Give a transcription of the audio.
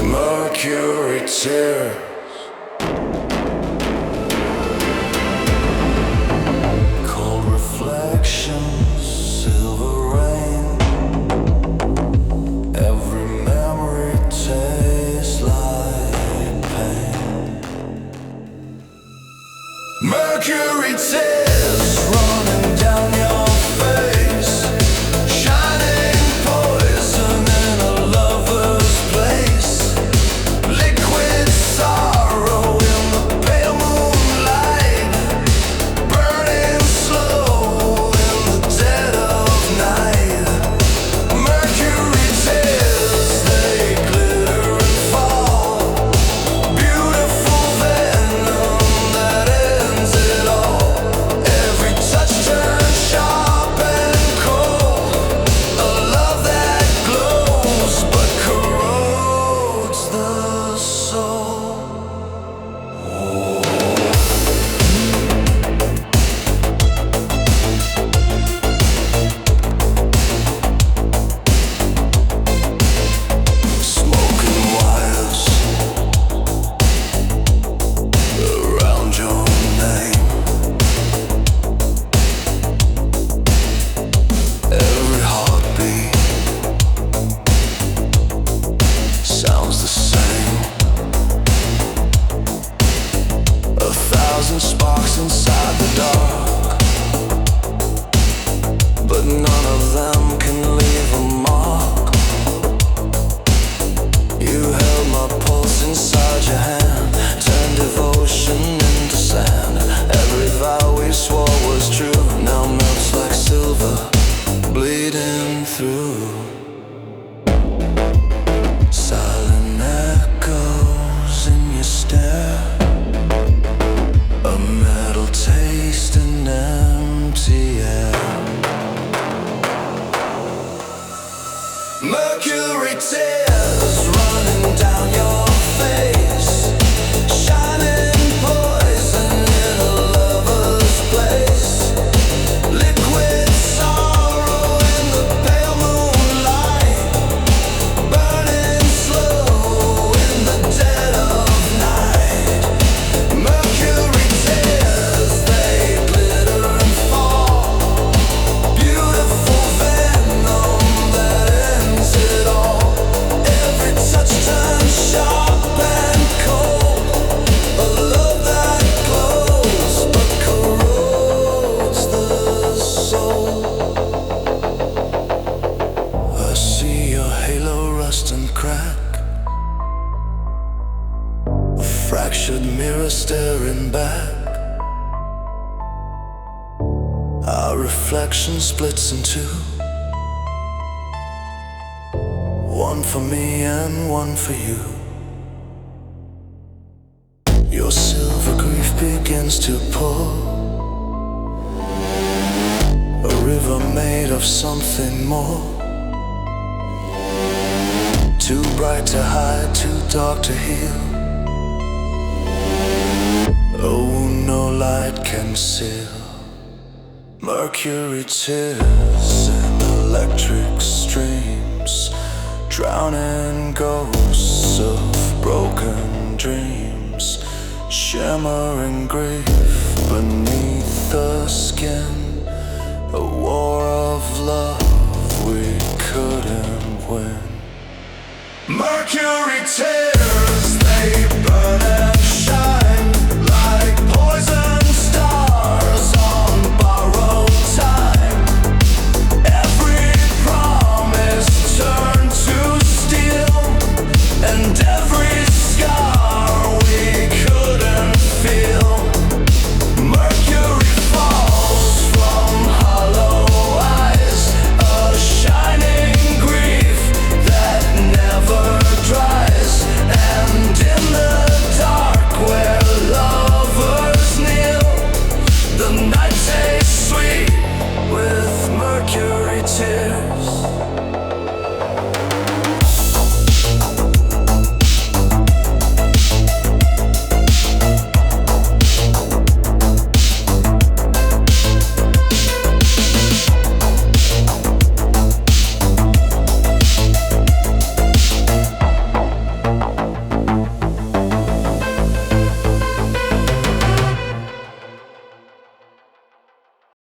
Mercury Tears. Cold reflections, silver rain. Every memory tastes like pain. Mercury tears running down your face, shining poison in a lover's place. Liquid sorrow in the pale moonlight, burning slow in the dead of night. Mercury tears, they glitter and fall. Beautiful venom that ends it all. Every touch turns sharp and cold. A love that glows but corrodes the soul. Smoking wires around your name. Every heartbeat sounds the same. 1,000 sparks inside the dark, but none of them can leave a mark. You held my pulse inside your hand, turned devotion into sand. Every vow we swore was true now melts like silver, bleeding through. Silent echoes in your stare, a metal taste in empty air. Mercury tears running down your face, shining poison in a lover's place. Liquid sorrow in the pale moonlight, burning slow in the dead of night. Mercury tears, they glitter and fall. Beautiful venom that ends it all. Every touch turns sharp and cold. A love that glows but corrodes the soul. I see your halo rust and crack, a fractured mirror staring back. Our reflection splits in two, one for me and one for you. Your silver grief begins to pour, a river made of something more. Too bright to hide, too dark to heal. Oh, no light can seal. Mercury tears and electric streams, drowning ghosts of broken dreams, shimmering grief beneath the skin, a war of love we couldn't win. Mercury tears.